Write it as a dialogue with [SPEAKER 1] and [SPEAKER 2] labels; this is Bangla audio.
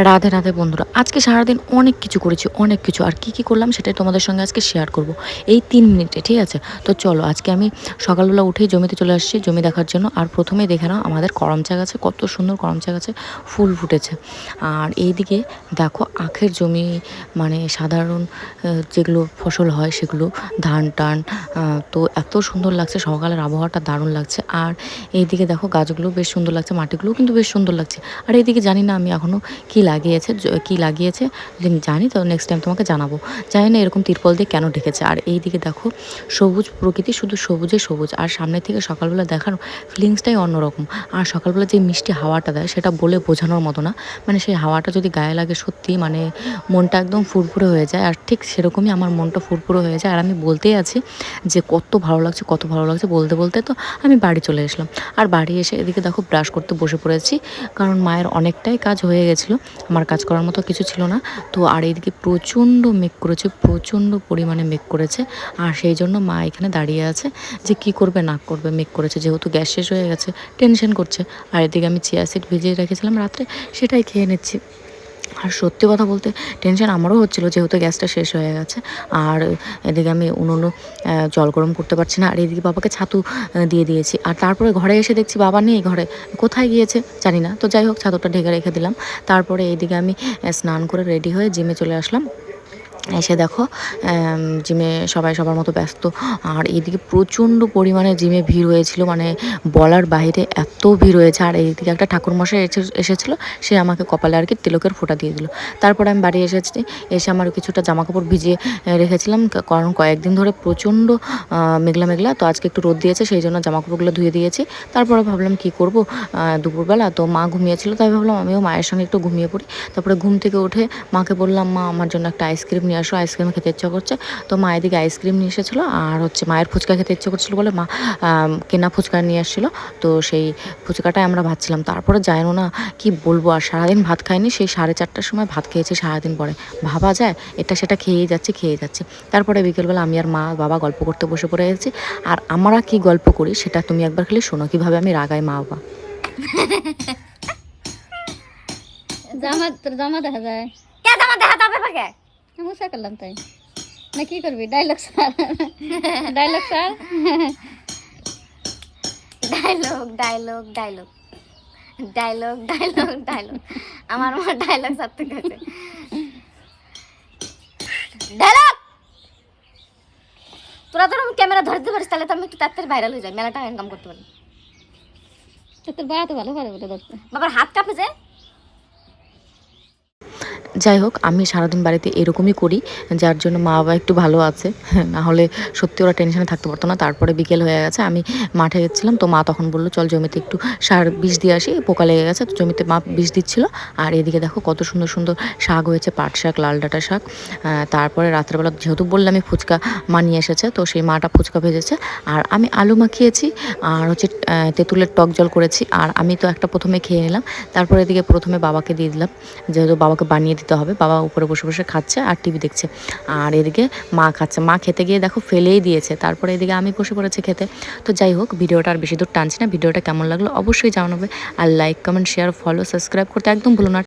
[SPEAKER 1] রাধে রাধে বন্ধুরা, আজকে সারাদিন অনেক কিছু করেছি, অনেক কিছু। আর কি কি করলাম সেটাই তোমাদের সঙ্গে আজকে শেয়ার করব এই 3 মিনিটে, ঠিক আছে? তো চলো, আজকে আমি সকালবেলা উঠেই জমিতে চলে আসছি জমি দেখার জন্য। আর প্রথমেই দেখে নাও আমাদের করমচা গাছে কত সুন্দর করমচা গাছে ফুল ফুটেছে। আর এইদিকে দেখো আখের জমি, মানে সাধারণ যেগুলো ফসল হয় সেগুলো, ধান টান। তো এত সুন্দর লাগছে, সকালের আবহাওয়াটা দারুণ লাগছে। আর এইদিকে দেখো গাছগুলো বেশ সুন্দর লাগছে, মাটিগুলোও কিন্তু বেশ সুন্দর লাগছে। আর এইদিকে জানি না আমি এখনও কি লাগিয়েছে যদি জানি তো নেক্সট টাইম তোমাকে জানাবো। জানি না এরকম তিরপল দিয়ে কেন ঢেকেছে। আর এইদিকে দেখো সবুজ প্রকৃতি, শুধু সবুজে সবুজ। আর সামনে থেকে সকালবেলা দেখার ফিলিংসটাই অন্যরকম। আর সকালবেলা যে মিষ্টি হাওয়াটা দেয় সেটা বলে বোঝানোর মতো না। মানে সেই হাওয়াটা যদি গায়ে লাগে সত্যি মানে মনটা একদম ফুরফুরে হয়ে যায়। আর ঠিক সেরকমই আমার মনটা ফুরফুরে হয়ে যায়। আর আমি বলতেই আছি যে কত ভালো লাগছে, কত ভালো লাগছে। বলতে বলতে তো আমি বাড়ি চলে আসলাম। আর বাড়ি এসে এদিকে দেখো ব্রাশ করতে বসে পড়েছি, কারণ মায়ের অনেকটাই কাজ হয়ে গেছিলো, আমার কাজ করার মতো কিছু ছিল না। তো আর এইদিকে প্রচণ্ড মেঘ করেছে, প্রচণ্ড পরিমাণে মেঘ করেছে। আর সেই জন্য মা এখানে দাঁড়িয়ে আছে যে কি করবে না করবে। মেঘ করেছে যেহেতু, গ্যাস শেষ হয়ে গেছে, টেনশন করছে। আর এদিকে আমি চিয়া সিড ভিজিয়ে রেখেছিলাম রাত্রে, সেটাই খেয়ে নিচ্ছি। আর সত্যি কথা বলতে টেনশন আমারও হচ্ছিলো যেহেতু গ্যাসটা শেষ হয়ে গেছে। আর এদিকে আমি উনুনে জল গরম করতে পারছি না। আর এদিকে বাবাকে ছাতু দিয়ে দিয়েছি। আর তারপরে ঘরে এসে দেখছি বাবা নেই ঘরে, কোথায় গিয়েছে জানি না। তো যাই হোক, ছাতুটা ঢেকে রেখে দিলাম। তারপরে এইদিকে আমি স্নান করে রেডি হয়ে জিমে চলে আসলাম। এসে দেখো জিমে সবাই সবার মতো ব্যস্ত। আর এইদিকে প্রচণ্ড পরিমাণে জিমে ভিড় হয়েছিল, মানে বলার বাইরে এত ভিড় হয়েছে। আর এইদিকে একটা ঠাকুরমশাই এসেছিলো, সে আমাকে কপালে আর কি তিলকের ফোঁটা দিয়ে দিল। তারপরে আমি বাড়ি এসেছি, এসে আমার কিছুটা জামাকাপড় ভিজিয়ে রেখেছিলাম, কারণ কয়েকদিন ধরে প্রচণ্ড মেঘলা মেঘলা। তো আজকে একটু রোদ দিয়েছে, সেই জন্য জামাকাপড়গুলো ধুয়ে দিয়েছি। তারপরে ভাবলাম কি করব, দুপুরবেলা তো মা ঘুমিয়েছিল, তাই ভাবলাম আমিও মায়ের সঙ্গে একটু ঘুমিয়ে পড়ি। তারপরে ঘুম থেকে উঠে মাকে বললাম, মা আমার জন্য একটা আইসক্রিম নিয়ে আসো, আইসক্রিম খেতে ইচ্ছা করছে। তো মা এদিকে আইসক্রিম নিয়ে এসেছিলো। আর হচ্ছে মায়ের ফুচকা খেতে ইচ্ছে করছিলো বলে মা কেনা ফুচকা নিয়ে আসছিলো। তো সেই ফুচকাটাই আমরা ভাবছিলাম। তারপরে জানো না কি বলবো, আর সারাদিন ভাত খাইনি, সেই 4:30টার সময় ভাত খেয়েছি সারাদিন পরে। ভাবা যায়, এটা সেটা খেয়েই যাচ্ছি। তারপরে বিকেলবেলা আমি আর মা বাবা গল্প করতে বসে পড়ে গেছি। আর আমরা কি গল্প করি সেটা তুমি একবার খালি শোনো, কিভাবে আমি রাগাই মা বাবা।
[SPEAKER 2] তোর জামা দেখা যায়,
[SPEAKER 3] জামা দেখা যাবে পাকে
[SPEAKER 2] মশা করলাম তাই না। কি করবি, dialogue sir dialogue sir
[SPEAKER 3] dialogue dialogue dialogue dialogue dialogue dialogue আমার মা ডায়লগ সাথে গেছে। ডায়লগ তোরা তো ক্যামেরা ধরতে পারিস, তাহলে তো আমি একটু তাড়াতাড়ি ভাইরাল হয়ে যাই, মেলা টাকা ইনকাম করতে পারি।
[SPEAKER 2] তোর বাবা তো ভালো পারে বলে ধরতে।
[SPEAKER 3] বাবার হাত কাঁপে যে।
[SPEAKER 1] যাই হোক, আমি সারাদিন বাড়িতে এরকমই করি, যার জন্য মা বাবা একটু ভালো আছে। না হলে সত্যি ওরা টেনশনে থাকতে পারতো না। তারপরে বিকেল হয়ে গেছে, আমি মাঠে গেছিলাম। তো মা তখন বললো চল জমিতে একটু সার বিষ দিয়ে আসি, পোকা লেগে গেছে। তো জমিতে মা বিষ দিচ্ছিল। আর এদিকে দেখো কত সুন্দর সুন্দর শাক হয়েছে, পাট শাক, লাল ডাঁটা শাক। তারপরে রাত্রেবেলা যেহেতু বললাম আমি ফুচকা মা নিয়ে এসেছে, তো সেই মাটা ফুচকা ভেজেছে। আর আমি আলু মাখিয়েছি, আর হচ্ছে তেঁতুলের টক জল করেছি। আর আমি তো একটা প্রথমে খেয়ে নিলাম, তারপরে এদিকে প্রথমে বাবাকে দিয়ে দিলাম, যেহেতু বাবাকে বানিয়ে দিতে হবে। বাবা উপরে বসে বসে খাচ্ছে আর টিভি দেখছে। আর এদিকে মা খাচ্ছে, মা খেতে গিয়ে দেখো ফেলেই দিয়েছে। তারপরে এদিকে আমি বসে পড়েছি খেতে। তো যাই হোক, ভিডিওটা আর বেশি দূর টানছি না। ভিডিওটা কেমন লাগলো অবশ্যই জানাবে। আর like, comment, share, follow, subscribe করতে একদম ভুলো না।